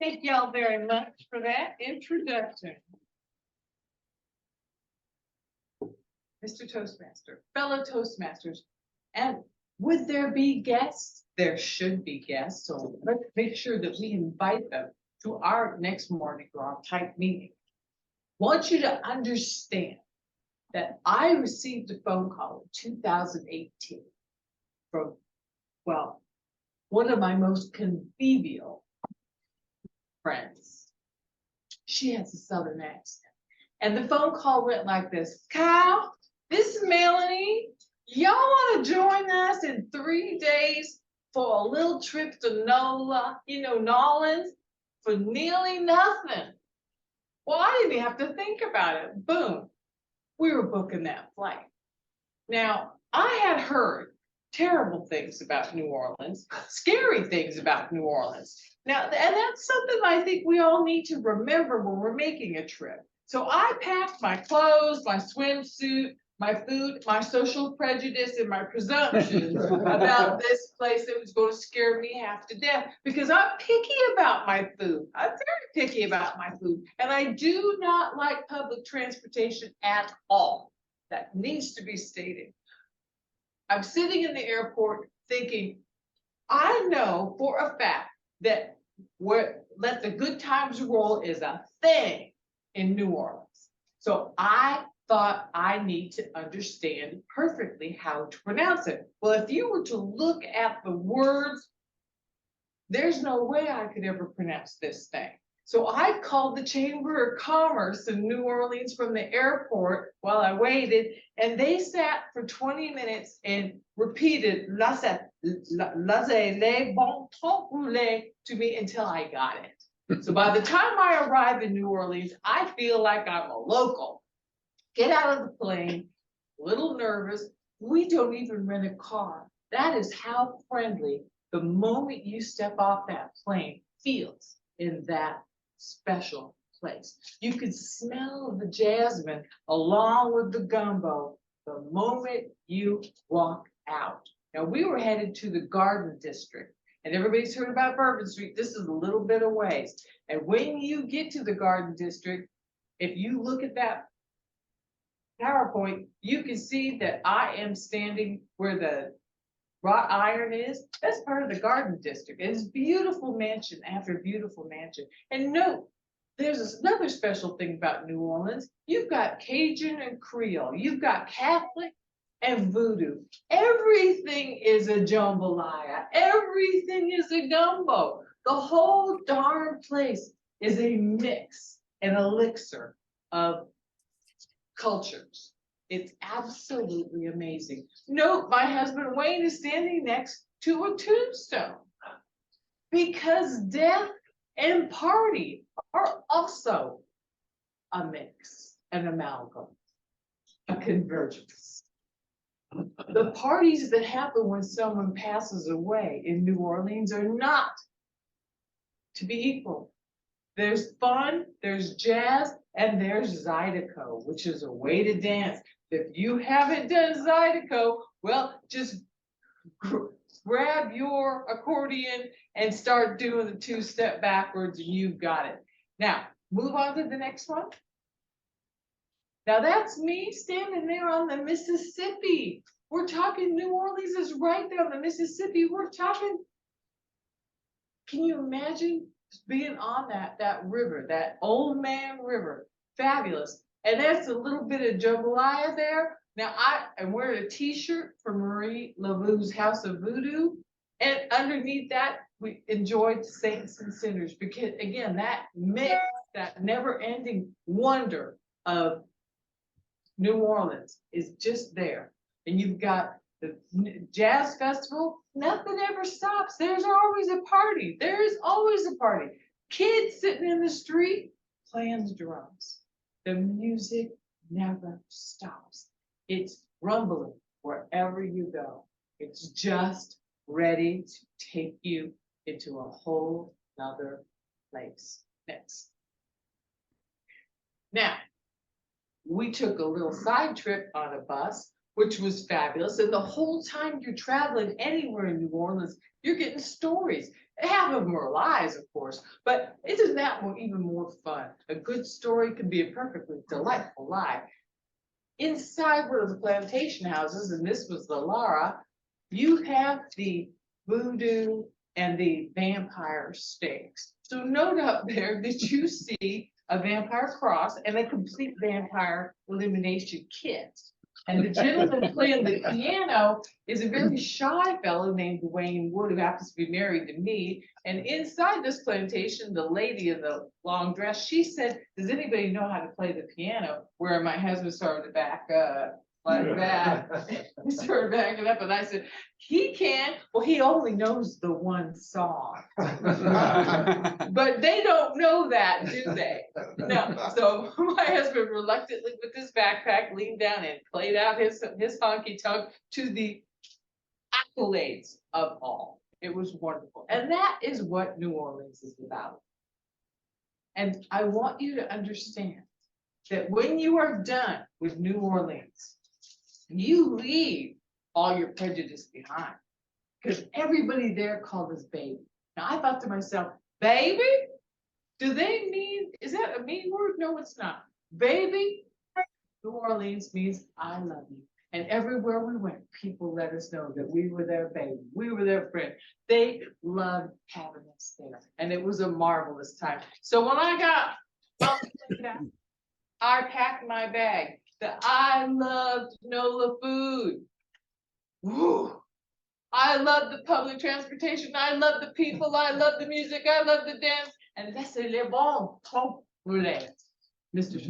Thank y'all very much for that introduction. Mr. Toastmaster, fellow Toastmasters, and would there be guests? There should be guests, so let's make sure that we invite them to our next Mardi Gras type meeting. Want you to understand that I received a phone call in 2018 from, well, one of my most convivial friends. She has a Southern accent. And the phone call went like this: Kyle, this is Melanie. Y'all want to join us in 3 days for a little trip to NOLA, Nolans, for nearly nothing? Well, I didn't even have to think about it. Boom, we were booking that flight. Now, I had heard terrible things about New Orleans, scary things about New Orleans. Now, and that's something I think we all need to remember when we're making a trip. So I packed my clothes, my swimsuit, my food, my social prejudice, and my presumptions about this place that was going to scare me half to death, because I'm picky about my food. I'm very picky about my food, and I do not like public transportation at all. That needs to be stated. I'm sitting in the airport thinking, I know for a fact that let the good times roll is a thing in New Orleans. So I thought I need to understand perfectly how to pronounce it. Well, if you were to look at the words, there's no way I could ever pronounce this thing. So I called the Chamber of Commerce in New Orleans from the airport while I waited, and they sat for 20 minutes and repeated "laissez les bon temps rouler" to me until I got it. So by the time I arrive in New Orleans, I feel like I'm a local. Get out of the plane, a little nervous. We don't even rent a car. That is how friendly the moment you step off that plane feels in that special place. You can smell the jasmine along with the gumbo the moment you walk out. Now, we were headed to the Garden District, and everybody's heard about Bourbon Street. This is a little bit of ways. And when you get to the Garden District, if you look at that PowerPoint, you can see that I am standing where the wrought iron is. That's part of the Garden District. It's beautiful mansion after beautiful mansion. And note, there's another special thing about New Orleans. You've got Cajun and Creole. You've got Catholic and Voodoo. Everything is a jambalaya. Everything is a gumbo. The whole darn place is a mix, an elixir of cultures. It's absolutely amazing. Note, my husband Wayne is standing next to a tombstone, because death and party are also a mix, an amalgam, a convergence. The parties that happen when someone passes away in New Orleans are not to be equal. There's fun, there's jazz, and there's Zydeco, which is a way to dance. If you haven't done Zydeco, well, just grab your accordion and start doing the 2-step backwards, and you've got it. Now, move on to the next one. Now, that's me standing there on the Mississippi. We're talking New Orleans is right there on the Mississippi. We're talking, can you imagine being on that river, that Old Man River? Fabulous. And that's a little bit of jambalaya there. Now, I'm wearing a t-shirt from Marie Laveau's House of Voodoo. And underneath that, we enjoyed Saints and Sinners, because again, that mix, that never-ending wonder of New Orleans is just there. And you've got the jazz festival. Nothing ever stops. There's always a party. There is always a party. Kids sitting in the street playing the drums. The music never stops. It's rumbling wherever you go. It's just ready to take you into a whole nother place. Next. Now, we took a little side trip on a bus, which was fabulous. And the whole time you're traveling anywhere in New Orleans, you're getting stories. Half of them are lies, of course, but isn't that even more fun? A good story can be a perfectly delightful lie. Inside one of the plantation houses, and this was the Lara, you have the voodoo and the vampire stakes. So note up there that you see a vampire cross and a complete vampire elimination kit. And the gentleman playing the piano is a very shy fellow named Wayne Wood, who happens to be married to me. And inside this plantation, the lady in the long dress, she said, "Does anybody know how to play the piano?" Where my husband started to back up like that. He started backing up, and I said, "He can." Well, he only knows the one song. But they don't know that, do they? No. So my husband reluctantly with his backpack leaned down and played out his honky tonk to the accolades of all. It was wonderful. And that is what New Orleans is about. And I want you to understand that when you are done with New Orleans, you leave all your prejudice behind. Because everybody there called us baby. Now I thought to myself, baby? Do they mean, is that a mean word? No, it's not. Baby, New Orleans means I love you. And everywhere we went, people let us know that we were their baby. We were their friend. They loved having us there. And it was a marvelous time. So when I got, I packed my bag. I loved NOLA food. Woo. I love the public transportation. I love the people. I love the music. I love the dance. And laissez les bons trop rouler. Mr.